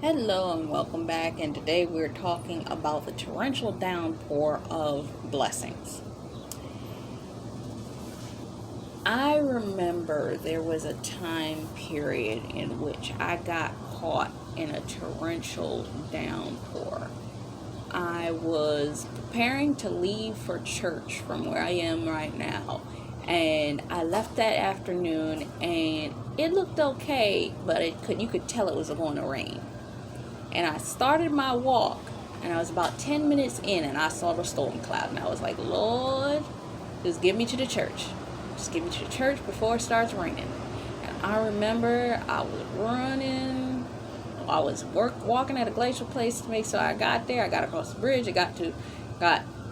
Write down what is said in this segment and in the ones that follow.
Hello and welcome back, and today we're talking about the torrential downpour of blessings. I remember there was a time period in which I got caught in a torrential downpour. I was preparing to leave for church from where I am right now, and I left that afternoon and it looked okay, but you could tell it was going to rain. And I started my walk, and I was about 10 minutes in, and I saw the storm cloud, and I was like, Lord, just get me to the church. Just get me to the church before it starts raining. And I remember I was running. I was walking at a glacial place to make sure I got there. I got across the bridge. I got through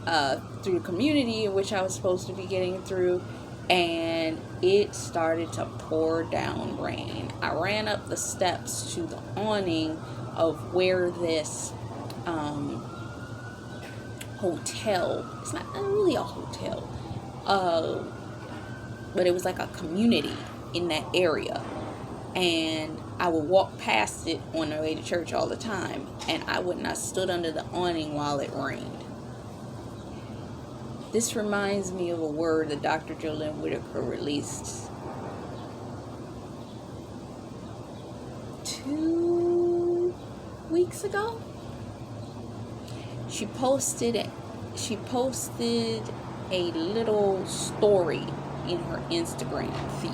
the community in which I was supposed to be getting through, and it started to pour down rain. I ran up the steps to the awning of where this hotel, it's not really a hotel, but it was like a community in that area, and I would walk past it on the way to church all the time, and I would not stood under the awning while it rained. This reminds me of a word that Dr. Jolynn Whitaker released 2 weeks ago. She posted a little story in her Instagram feed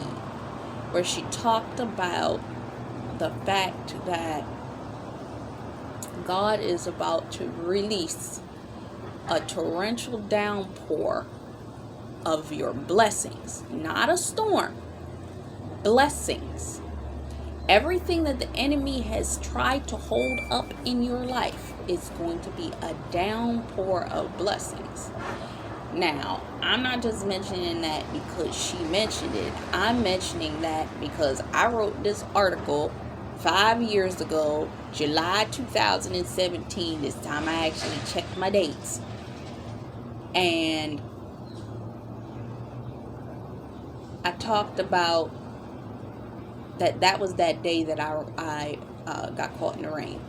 where she talked about the fact that God is about to release a torrential downpour of your blessings, not a storm, blessings. Everything that the enemy has tried to hold up in your life is going to be a downpour of blessings. Now, I'm not just mentioning that because she mentioned it. I'm mentioning that because I wrote this article 5 years ago, July 2017. This time I actually checked my dates. And I talked about that was that day that I got caught in the rain.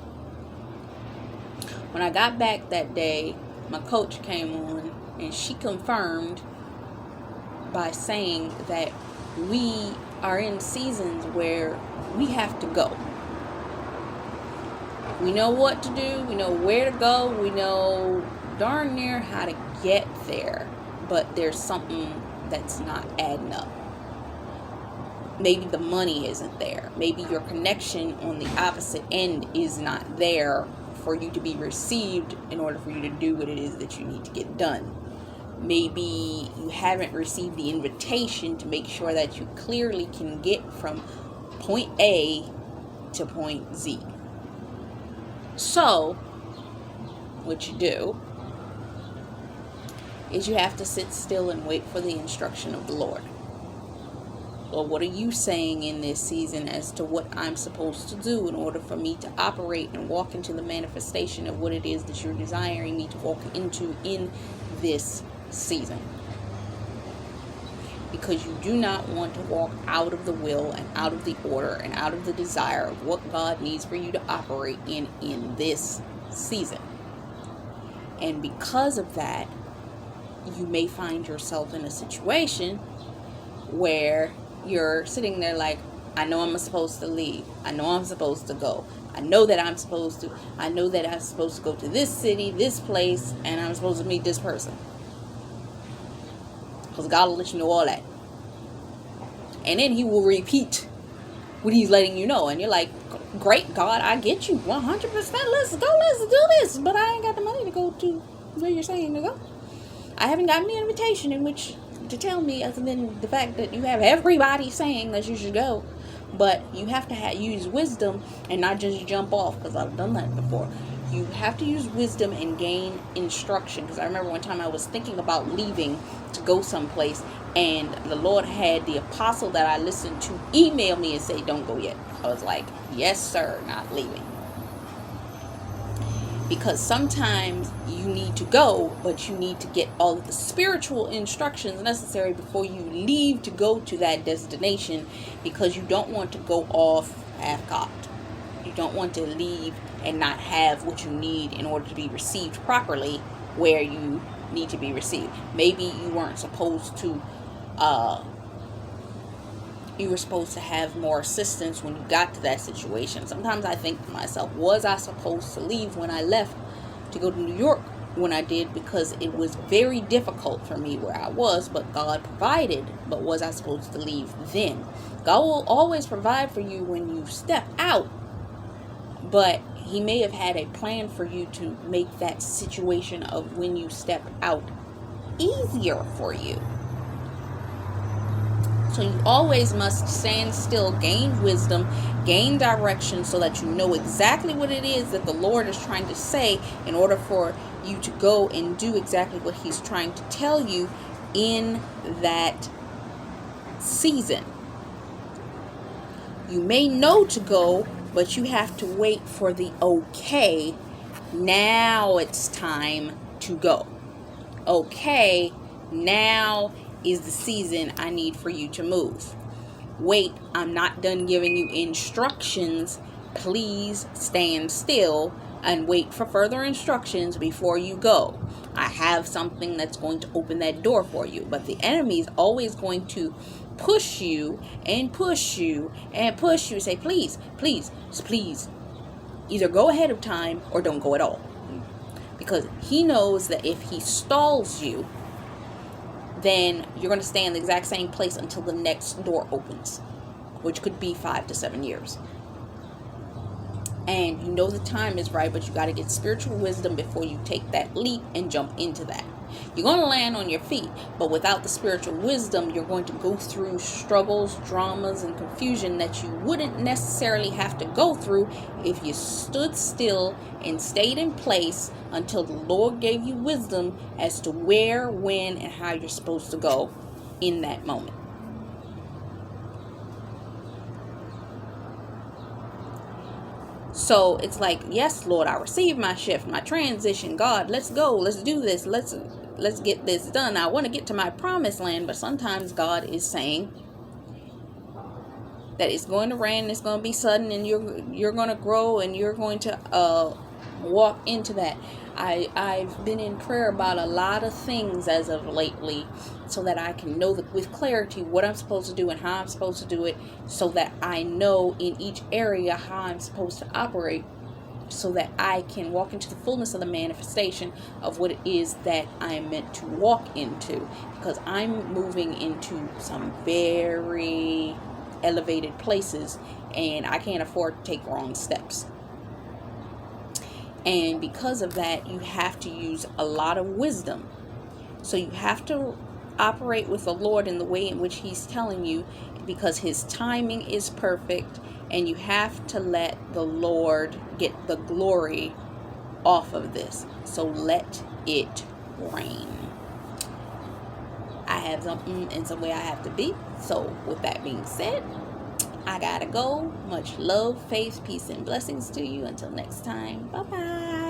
When I got back that day, my coach came on and she confirmed by saying that we are in seasons where we have to go. We know what to do, we know where to go, we know darn near how to get there, but there's something that's not adding up. Maybe the money isn't there. Maybe your connection on the opposite end is not there for you to be received in order for you to do what it is that you need to get done. Maybe you haven't received the invitation to make sure that you clearly can get from point A to point Z. So, what you do is you have to sit still and wait for the instruction of the Lord. Well, what are you saying in this season as to what I'm supposed to do in order for me to operate and walk into the manifestation of what it is that you're desiring me to walk into in this season? Because you do not want to walk out of the will and out of the order and out of the desire of what God needs for you to operate in this season. And because of that, you may find yourself in a situation where you're sitting there like, I know I'm supposed to leave. I know I'm supposed to go. I know that I'm supposed to go to this city, this place, and I'm supposed to meet this person. Because God will let you know all that. And then he will repeat what he's letting you know. And you're like, great, God, I get you 100%. Let's go, let's do this. But I ain't got the money to go to where you're saying to go. I haven't gotten the invitation in which to tell me, other than the fact that you have everybody saying that you should go. But you have to use wisdom and not just jump off, because I've done that before. You have to use wisdom and gain instruction. Because I remember one time I was thinking about leaving to go someplace, and the Lord had the apostle that I listened to email me and say, don't go yet. I was like, yes sir, not leaving. Because sometimes you need to go, but you need to get all of the spiritual instructions necessary before you leave to go to that destination, because you don't want to go off half-cocked. don't want to leave and not have what you need in order to be received properly where you need to be received. Maybe you weren't supposed to, you were supposed to have more assistance when you got to that situation. Sometimes I think to myself, was I supposed to leave when I left to go to New York when I did? Because it was very difficult for me where I was, but God provided. But was I supposed to leave then? God will always provide for you when you step out, but he may have had a plan for you to make that situation of when you step out easier for you. So you always must stand still, gain wisdom, gain direction, so that you know exactly what it is that the Lord is trying to say in order for you to go and do exactly what he's trying to tell you in that season. You may know to go, but you have to wait for the okay. Now it's time to go. Okay, now is the season I need for you to move. Wait, I'm not done giving you instructions. Please stand still and wait for further instructions before you go. I have something that's going to open that door for you. But the enemy is always going to push you and push you and push you. Say, please, please, please, either go ahead of time or don't go at all. Because he knows that if he stalls you, then you're going to stay in the exact same place until the next door opens, which could be 5 to 7 years. And you know the time is right, but you got to get spiritual wisdom before you take that leap and jump into that. You're going to land on your feet, but without the spiritual wisdom, you're going to go through struggles, dramas, and confusion that you wouldn't necessarily have to go through if you stood still and stayed in place until the Lord gave you wisdom as to where, when, and how you're supposed to go in that moment. So it's like, yes, Lord, I received my shift, my transition. God, let's go. Let's do this. Let's get this done. I want to get to my promised land. But sometimes God is saying that it's going to rain, it's going to be sudden, and you're going to grow, and you're going to walk into that. I've been in prayer about a lot of things as of lately, so that I can know with clarity what I'm supposed to do and how I'm supposed to do it, so that I know in each area how I'm supposed to operate, so that I can walk into the fullness of the manifestation of what it is that I'm meant to walk into. Because I'm moving into some very elevated places, and I can't afford to take wrong steps. And because of that, you have to use a lot of wisdom. So you have to operate with the Lord in the way in which he's telling you, because his timing is perfect, and you have to let the Lord get the glory off of this. So let it rain. I have something and some way I have to be. So with that being said, I gotta go. Much love, faith, peace, and blessings to you. Until next time. Bye-bye.